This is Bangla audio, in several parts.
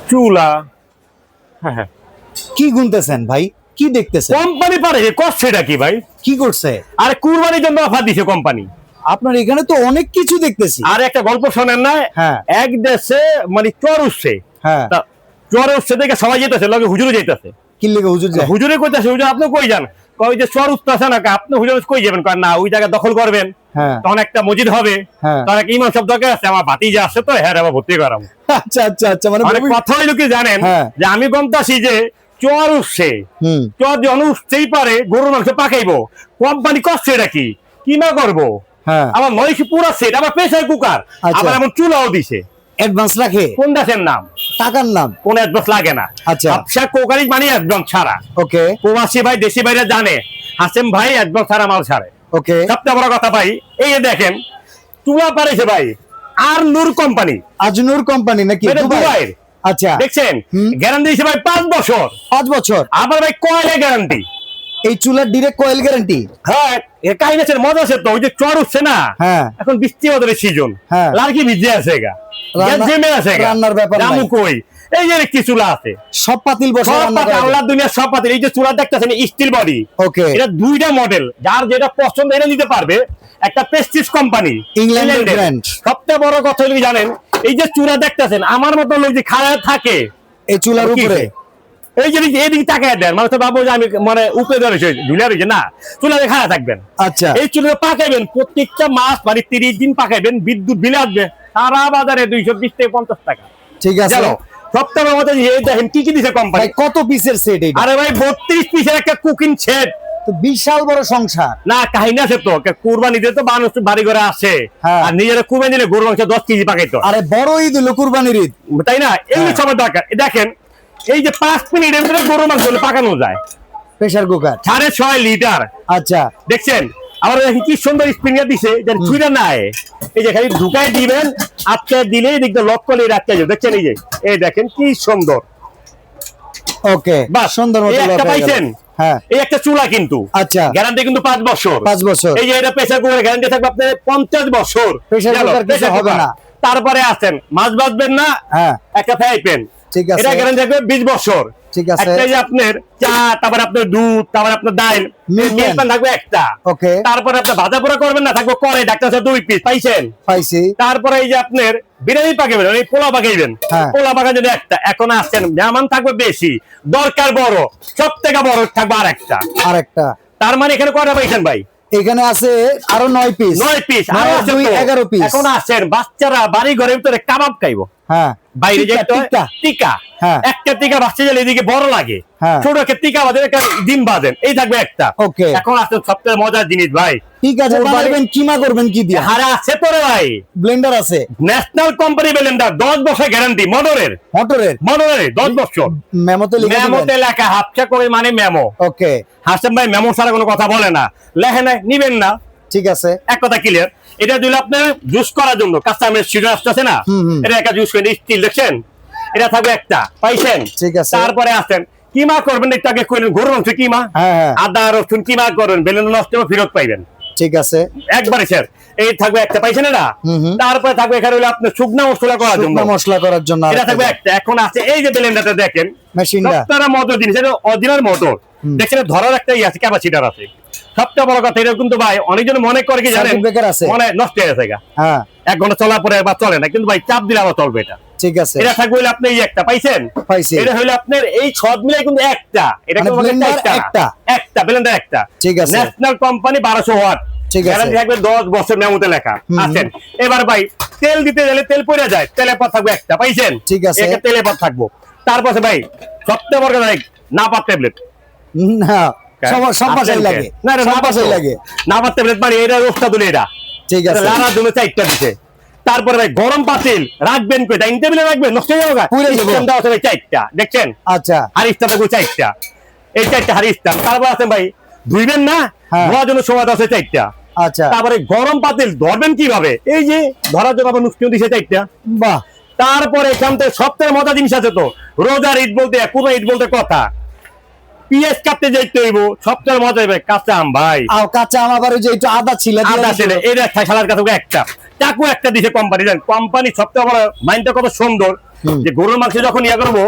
চুলা। হ্যাঁ হ্যাঁ, কি গুনতেছেন ভাই? কি দেখতেছেন? কোম্পানি পারে করছে এটা কি ভাই? কি করছে? আরে কুরবানির জন্য অফার দিছে কোম্পানি। আপনার এখানে তো অনেক কিছু দেখতেছি। আর একটা গল্প শোনেন না? হ্যাঁ। এক দেশে মানে চর উঠছে, হ্যাঁ। তা চর উঠছে দেখে সবাই যেতেছে, লগে হুজুরে যেতেছে। কি লেগে হুজুর যায়? হুজুরে কইতাছে, হুজুর আপনি কই যান? কই যে চর উঠতেছে না, আপনি হুজুর কই যাবেন? কয় না, ওই জায়গা দখল করবেন, হ্যাঁ। তখন একটা মসজিদ হবে, হ্যাঁ। তখন একটা ইমাম সাহেব দরকার আছে, আমার ভাতিজা আছে তো, হ্যাঁ আবার ভর্তি করাম। আচ্ছা আচ্ছা আচ্ছা, মানে মানে কথা হইলো কি জানেন, হ্যাঁ। যে আমি গমতাছি যে চর উঠছে, হুম। চর যখন উঠতেই পারে গরুর মাংস পাকাইবো, কোম্পানি করছে এটা কি কিমা করবো? হ্যাঁ। আমার নয়শি পুরা সেট, আবার প্রেসার কুকার, আচ্ছা। আবার এমন চুলাও দিছে। অ্যাডভান্স রাখে? কোন দেশের নাম? টাকার নাম? কোন অ্যাডভান্স লাগে না। আচ্ছা। ব্যবসা কোকারি মানে অ্যাডভান্স ছাড়া। ওকে প্রবাসী ভাই দেশি ভাইরা জানে হাসেম ভাই অ্যাডভান্স ছাড়া মাল ছাড়ে। ওকে। সবচেয়ে বড় কথা ভাই, এই যে দেখেন চুলা পারেছে ভাই আর নূর কোম্পানি, আজনুর কোম্পানি নাকি? এটা দুবাইয়ের। আচ্ছা। দেখছেন হুম। গ্যারান্টি দিছে ভাই 5 বছর। 5 বছর? আবার ভাই কয়লা গ্যারান্টি। এই চুলার ডিরেক্ট কয়েল গ্যারান্টি? হ্যাঁ, এর কাহিনী আছে, মজা আছে তো। ওই যে চর উঠছে না, হ্যাঁ। এখন বৃষ্টি ওদের সিজন, হ্যাঁ। লার্কি ভিজে আছে গা, রান্না- জেমে আছে গা, রান্নার ব্যাপার নাই। জামু কই, এই যে একটি চুলা আছে, সব পাতিল বসে সব রান্না পাতিল, করা যায়? আল্লাহর দুনিয়ার সব পাতিল। এই যে চুলা দেখতেছেন স্টিল বডি, ওকে। এটা দুইটা মডেল, যার যেটা পছন্দ এটা নিতে পারবে। একটা প্রেস্টিজ কোম্পানি, ইংল্যান্ডের ব্র্যান্ড। সবচেয়ে বড় কথা হলো কি জানেন, এই যে চুলা দেখতেছেন, আমার মতো লোক যে খাড়া থাকে এই চুলার কি উপরে? এই যে এদিকে তাকায় দেন, মানুষ তো ভাবো যে আমি মানে উপরে ধরেছে ঝুলে রয়েছে, না, চুলাতে খাড়া থাকবেন। আচ্ছা। এই চুলা পাকাইবেন প্রত্যেকটা মাস মানে 30 দিন পাকাইবেন, বিদ্যুৎ বিল আসবে সারা বাজারে 220 থেকে 50 টাকা। ঠিক আছে। চলো সপ্তাহের মধ্যে এই দেখেন কি কি দিছে কোম্পানি। ভাই কত পিসের সেট এটা? আরে ভাই 32 পিসের একটা কুকিং সেট। তো বিশাল বড় সংসার। না কাহিনী আছে তো, কুরবানিতে তো মানুষ বাড়ি ঘরে আসে, হ্যাঁ। আর নিজেরা কুরবানি দিলে গরুর মাংস 10 কেজি পাকাইতো, আরে বড় ঈদ হলো, কুরবানির ঈদ, তাই না? এগুলো হ্যাঁ। সবার দরকার। দেখেন এই যে 5 মিনিটের ভিতরে গরুর মাংস পাকানো যায়, প্রেসার কুকার। 6.5 লিটার। আচ্ছা। দেখছেন আবার দেখি কি সুন্দর স্প্রিঙ্গার দিছে, যেন ছুঁড়ে না আয়। এই যে খালি ঢুকাই দিবেন, আটকে দিলেই দেখতে লক করলে আটকে যাবে। দেখছেন এই যে, এই দেখেন কি সুন্দর। ওকে, বাহ, সুন্দর মতো এই একটা লক হয়ে গেল। পাইছেন? হ্যাঁ। এই একটা চুলা কিন্তু, আচ্ছা। গ্যারান্টি কিন্তু 5 বছর। 5 বছর। এই যে এটা প্রেসার কুকার গ্যারান্টি থাকবে আপনার 50 বছর। প্রেসার গেল, কুকার কিছু প্রেসার হবে কুকার। না। তারপরে আছেন মাছ ভাজবেন না, হ্যাঁ। একটা ফ্রাই প্যান, ঠিক আছে। এটা গ্যারান্টি থাকবে 20 বছর। ঠিক আছে। একটা যে আপনার চা, তারপর আপনার দুধ, তারপর আপনার ডাল, Milk মিল্ক pan থাকবে একটা। ওকে। তারপরে আপনি ভাজা পোড়া করবেন না, থাকবে করে ডাক্তার 2 পিস পাইছেন। পাইছি। তারপরে এই যে আপনার বিরিয়ানি পাকাবেন, এই পোলা পাকাইবেন, হ্যাঁ। পোলা পাকার জন্য একটা। এখন আসছেন মেহমান থাকবে বেশি, দরকার বড়, সব থেকে বড় থাকবে আর একটা। আরেকটা। তার মানে এখানে কয়টা পাইছেন ভাই? এখানে আছে আরো 9 পিস। 9 পিস। আর নয়, আছে দুই, তো। 11 পিস। এখন আসছেন বাচ্চারা বাড়ি ঘরের ভিতরে কাবাব খাইবো, হ্যাঁ। বাইরে যে টিক্কা। টিকা, হ্যাঁ। একটা টিকা বাচ্চা গেলে এদিকে বড় লাগে, হ্যাঁ। ছোট একটা টিকা বাঁধেন, একটা ডিম বাঁধেন, এই থাকবে একটা। ওকে। এখন আসছেন সবচেয়ে মজার জিনিস ভাই, ঠিক আছে, বানাবেন কিমা করবেন কি দিয়ে? হারা আছে তোরে ভাই, ব্লেন্ডার আছে? ন্যাশনাল কোম্পানি ব্লেন্ডার, 10 বছর গ্যারান্টি, মোটরের মোটরের? 10 বছর। মেমোতে লিখে মেমোতে দিবেন? লেখা, হাফচা করে মানে মেমো। ওকে। হাসেম ভাই মেমো ছাড়া কোনো কথা বলে না, লেখে নাই নিবেন না, ঠিক আছে। এক কথা ক্লিয়ার। এটা দিলে আপনার জুস করার জন্য কাস্টমার সিজন আসতেছে না, এটা একটা জুস করে স্টিল, দেখছেন এটা থাকবে একটা, পাইছেন? ঠিক আছে। তারপরে আসেন কিমা করবেন, একটু আগে কইলেন গরুর মাংস কিমা, হ্যাঁ, হ্যাঁ। আদা রসুন কিমা করবেন, বেলুন নষ্ট হবে, ফেরত পাইবেন। ঠিক আছে। একবারে স্যার, এই থাকবে একটা, পাইছেন এটা? তারপরে থাকবে এখানে হলো আপনার শুকনা মশলা করার জন্য, শুকনো মশলা করার জন্য এটা থাকবে একটা। এখন আছে এই যে ব্লেন্ডারটা দেখেন, মেশিনটা। সবটারা মোটর জিনিস, এটা অরিজিনাল মোটর। দেখছেন ধরার একটা ইয়ে আছে, ক্যাপাসিটার আছে। সবচেয়ে বড় কথা, এটা কিন্তু ভাই অনেকজন মনে করে কি জানেন, সার্কিট ব্রেকার আছে? মনে নষ্ট হয়ে গেছে গা, হ্যাঁ। 1 ঘন্টা চলার পরে আবার চলে না, কিন্তু ভাই চাপ দিলে আবার চলবে এটা। ঠিক আছে। এটা থাকবে হলো আপনি এই একটা, পাইছেন? পাইছি। এটা হলো আপনার এই সব মিলে কিন্তু একটা, এটা মানে কিন্তু blender একটা, একটা ব্লেন্ডার একটা। ঠিক আছে। ন্যাশনাল কোম্পানি 1200 ওয়াট, ঠিক আছে। গ্যারান্টি থাকবে 10 বছর, মেমোতে লেখা। আছেন এবার ভাই তেল দিতে গেলে তেল পড়ে যায়, তেলের পর থাকবে একটা, পাইছেন? ঠিক আছে। একটা তেলের পর থাকবো। তারপর ভাই সবচেয়ে বড় কথা, নাপাত ট্যাবলেট। না, সব বাসায় লাগে। না না, সব নাপাত বাসায় লাগে। নাপাত ট্যাবলেট মানে এটা রোস্তা তুলে, এটা ঠিক আছে। লাড়ার জন্য 4টা দিছে। তারপরে ভাই গরম পাতিল রাখবেন কই, ডাইনিং টেবিলে রাখবেন, নষ্ট হয়ে যাবে, পুড়ে যাবে। স্ট্যান্ড দাও আছে ভাই 4টা, দেখছেন? আচ্ছা। হারিস্তা থাকবে 4টা, এই 4টা হারিস্তা। তারপর আছেন ভাই ধুইবেন না, হ্যাঁ। ধোয়ার জন্য সময় আছে 4টা। আচ্ছা। তারপরে গরম পাতিল ধরবেন কিভাবে, এই যে ধরার জন্য আবার নুস্কিও দিছে 4টা। বাহ। তারপরে এখান থেকে সবথেকে মজা জিনিস আছে তো, রোজার ঈদ বলতে, কোন ঈদ বলতে কথা, পিএস কাটতে যাইতে হইব, সবচেয়ে মজা হবে কাঁচা আম ভাই। আর কাঁচা আম আবার ওই যে একটু আদা ছিল আদা ছেলে এটা শালার কাছে একটা চাকু একটা দিছে কোম্পানি, জানেন কোম্পানি সবচেয়ে বড় মাইন্ডটা কত সুন্দর, যে গরুর মাংস যখন ইয়া করবো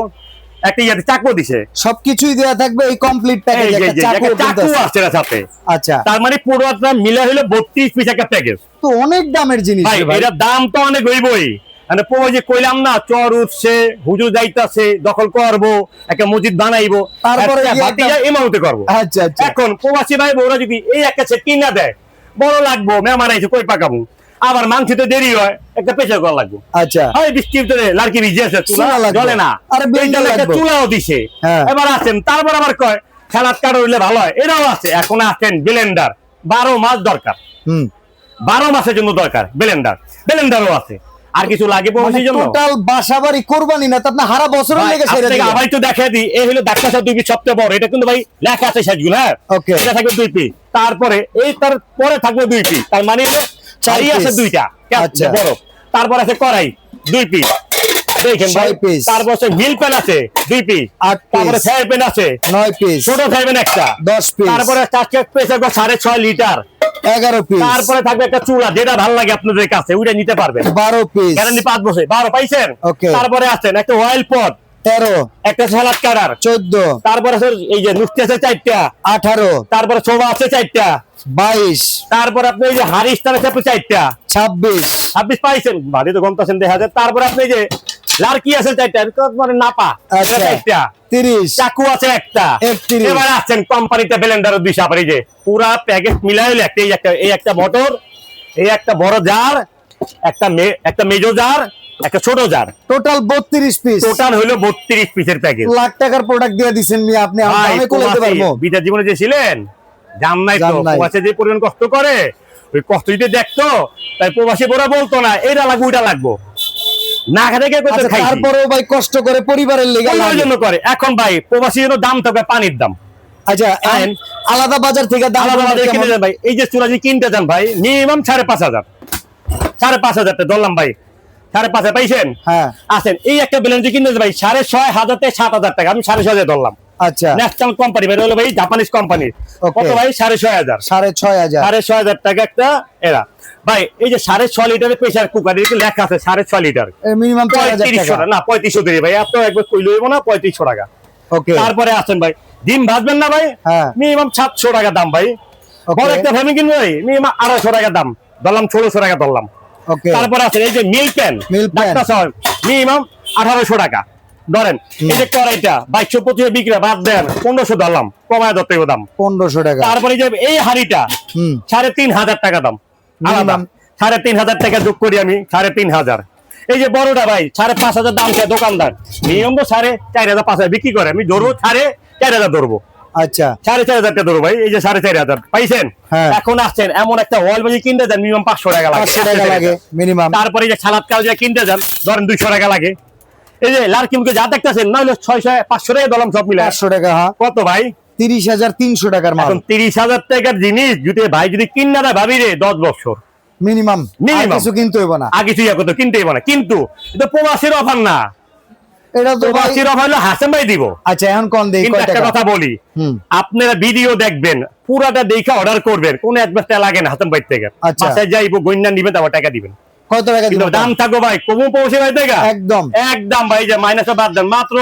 একটা ইয়াতে চাকু দিছে, সবকিছুই দেয়া থাকবে এই কমপ্লিট এই প্যাকেজ, যে একটা একটা চাকু চাকু আছে এর সাথে। আচ্ছা, তার মানে পুরোটা মিলে হলো 32 পিস একটা প্যাকেজ। তো অনেক দামের জিনিস ভাই রে ভাই। এটা দাম তো অনেক হইবই, মানে পোয়া যে কইলাম না চর উঠছে, হুজুর যাইতাছে, দখল করবো, একটা মসজিদ বানাইবো, তারপরে একটা গিয়ে বাতি একটা- যায় ইমামতি করবো। আচ্ছা আচ্ছা, এখন প্রবাসী ভাই বউরা যদি এই একটা সেট কিনা দেয়, বড় লাগবো, মেহমান আইছে কই পাকাবো, আবার মাংসতে দেরি হয়, একটা প্রেসার করা লাগবো। আচ্ছা হয় বৃষ্টির ভিতরে লাড়কি ভিজে আছে, চুলা চুলা লাগবে। জ্বলে না, আরে blender একটা লাগবে। চুলাও দিছে। হ্যাঁ। এবার আছেন তারপর আবার কয় সালাদ কাটা হইলে ভালো হয়, এটাও আছে। এখন আছেন ব্লেন্ডার, 12 মাস দরকার, হুম 12 মাসের জন্য দরকার ব্লেন্ডারও আছে। আর কিছু লাগে প্রবাসীর জন্য? টোটাল বাসাবাড়ি কোরবানি না তো আপনার হারা বছরের ভাই, লেগে সেরে আপনাকে দিবেন। আবার একটু দেখাই দিই, এই হলো ডাক্তার সাহেব 2 পিস সবচেয়ে বড়, এটা কিন্তু ভাই লেখা আছে সাইজগুলো, হ্যাঁ Okay. এটা থাকবে 2 পিস, তারপরে এই তার পরে থাকবে 2 পিস, তার মানে হলো 4 আছে piece। 2টা আচ্ছা। বড়, তারপর আছে কড়াই 2 পিস, দেখেন ভাই 6 piece। তারপর আছে মিল প্যান আছে 2 পিস, 8 তারপরে piece। ফ্রাই প্যান আছে 9 পিস, ছোট ফ্রাই প্যান একটা, 10 পিস, তারপরে চারটে প্রেসার কুকার 6.5 লিটার, 11 পিস, তারপরে থাকবে একটা চুলা, যেটা ভালো লাগে আপনাদের কাছে ওইটা নিতে পারবেন, 12 পিস, গ্যারান্টি 5 বছর, 12 পাইছেন। Okay। তারপরে আছেন একটা অয়েল পট, 13, একটা সালাদ কাটার, 14, তারপরে আছে এই যে নুস্তি আছে 4টা, 18, তারপরে ছোবা আছে 4টা, 22, তারপরে আপনি এই যে হারিস্তান আছে 4টা, 26, 26 পাইছেন, ভালো তো গমতাছেন দেখা যায়। তারপরে আপনি এই যে লাড়কি আছে 4টা, মানে নাপা আচ্ছা। 4টা, 30, চাকু আছে একটা, 31। এবার আছেন কোম্পানিতে ব্লেন্ডার 2 সাপারি, যে পুরা প্যাকেজ মিলাই হলো এই একটা মোটর, এই একটা বড় জার, একটা মেজো জার, একটা ছোট জার, টোটাল 32 পিস, টোটাল হলো 32 পিসের প্যাকেজ। লাখ টাকার প্রোডাক্ট দিয়ে দিছেন মিয়া, আপনি ভাই, আমি কোলাতে প্রবাসী পারবো। বিদেশ জীবনে যে ছিলেন জান নাই তো, জান নাই। প্রবাসে যে পরিমাণ কষ্ট করে, ওই কষ্ট যদি দেখতো, তাই প্রবাসী বড় বলতো না এটা লাগবে ওইটা লাগবো, না খেতে গিয়ে আচ্ছা, খাইছি, তারপরেও ভাই কষ্ট করে পরিবারের লেগে পরিবারের জন্য করে। এখন ভাই প্রবাসী জন্য দাম থাকবে পানির দাম, আচ্ছা আইন। আলাদা বাজার থেকে দাম আলাদা আলাদা কেমন? কিনে যান ভাই, এই যে চুলা যদি কিনতে যান ভাই মিনিমাম 5,500, 5,500 টাকা ধরলাম ভাই, 5,500 পাইছেন। হ্যাঁ আছেন এই একটা ব্লেন্ড কিনতে ভাই 6,500 থেকে 7,000 টাকা, আমি 6,500 ধরলাম। আচ্ছা ন্যাশনাল কোম্পানি ভাই, হলো ভাই জাপানিজ কোম্পানি, Okay। কত ভাই 6,500, 6,500, 6,500 টাকা একটা এরা। ভাই এই যে 6.5 লিটারের প্রেসার কুকার, এটা লেখা আছে 6.5 লিটার, মিনিমাম 4,000 3500 টাকা। না 3500 দিয়ে ভাই, এত একবার কইলো হইবো না, 3500 টাকা। ওকে তারপরে আছেন ভাই ডিম ভাজবেন না ভাই, হ্যাঁ মিনিমাম 700 টাকা দাম ভাই। Okay। বড় একটা ফ্যামিলি কিনবে ভাই মিনিমাম 250 টাকা দাম, ধরলাম 1600 টাকা ধরলাম। ওকে তারপরে আছে এই যে মিল প্যান, Meal pan। ডাক্তার সাহেব মিনিমাম 1800 টাকা ধরেন। এই যে কড়াইটা 2225 বিক্রি, বাদ দেন 1500 ধরলাম, কমায় ধরতে হবে দাম। 1500 টাকা। তারপরে যে এই হাড়িটা হুম 3,500 টাকা দাম, আলাদা Minimum। 3,500 টাকা যোগ করি আমি 3,500। এই যে বড়টা ভাই 5,500 দাম চায় দোকানদার, নিয়ম তো 4,500 5,000 বিক্রি করে, আমি ধরবো 4,500 ধরবো, আচ্ছা 4,500 টাকা ধরবো ভাই। এই যে 4,500 পাইছেন। হ্যাঁ। এখন আসছেন এমন একটা অয়েল বাজি কিনতে যান মিনিমাম 500 টাকা লাগে, 500 টাকা লাগে মিনিমাম। তারপরে যে সালাদ কাল যে কিনতে যান ধরেন 200 টাকা লাগে। এই যে লাড়কি মুখে যা দেখতেছেন না হলে 500 টাকা দলাম সব মিলে 500 টাকা, হ্যাঁ কত ভাই 30,300 টাকার মাল এখন 30,000 টাকার জিনিস যদি ভাই যদি কিনা দেয় ভাবি রে 10 বছর মিনিমাম, Minimum। কিছু কিনতে হইব না। আগে তুই কত কিনতেই না, কিন্তু এটা প্রবাসীর অফার না, এটা তো ভাই- প্রবাসীর অফার হলো হাসান ভাই দিব। আচ্ছা এখন কোন দেই কিন্তু কয় একটা টাকা? কথা বলি, হুম আপনারা ভিডিও দেখবেন পুরাটা দেখে অর্ডার করবেন, কোন অ্যাডভান্সটা লাগে না হাসান ভাই থেকে, আচ্ছা। বাসায় যাইবো গইনা নিবেন তারপর টাকা দিবেন, কত টাকা কিন্তু দিবেন? দাম থাকো ভাই কমু পৌঁছে ভাই থেকে একদম একদম ভাই যে মাইনাসে বাদ দেন মাত্র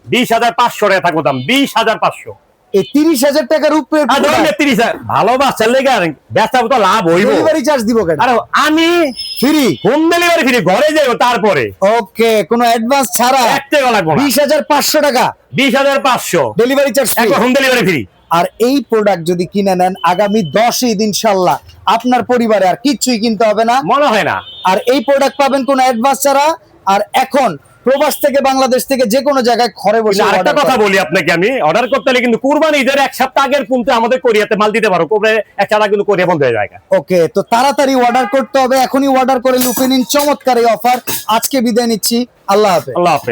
20,500 টাকা থাকবো দাম, 20,500। এই 30,000 টাকার উপরে আর ধরেন 30,000 ভালোবাসার লেগে আর ব্যবসা তো লাভ হইব। ডেলিভারি চার্জ দিব কেন? আরে আমি ফ্রি। হোম ডেলিভারি ফ্রি, ঘরে যাইবো তারপরে ওকে, কোনো অ্যাডভান্স ছাড়া 1 টাকা লাগবে না, 20,500 টাকা 20,500 ডেলিভারি চার্জ ফ্রি। একবার হোম ডেলিভারি ফ্রি। আর এই প্রোডাক্ট যদি কিনে নেন আগামী 10 ঈদ ইনশাআল্লাহ আপনার পরিবারে আর কিচ্ছুই কিনতে হবে না। মনে হয় না আর এই প্রোডাক্ট পাবেন কোনো অ্যাডভান্স ছাড়া। আর এখন প্রবাস থেকে বাংলাদেশ থেকে যে কোনো জায়গায় ঘরে বসে কিন্তু আরেকটা order কথা করা। বলি আপনাকে, আমি অর্ডার করতে হলে কিন্তু কুরবানি ঈদের 1 সপ্তাহ আগের কিন্তু আমাদের কোরিয়াতে মাল দিতে পারো, কোবরে 1 সপ্তাহ কিন্তু কোরিয়া বন্ধ হয়ে যায়। ওকে, তো তাড়াতাড়ি অর্ডার করতে হবে, এখনই অর্ডার করে লুফে নিন চমৎকার এই অফার। আজকে বিদায় নিচ্ছি, আল্লাহ হাফেজ। আল্লাহ হাফেজ।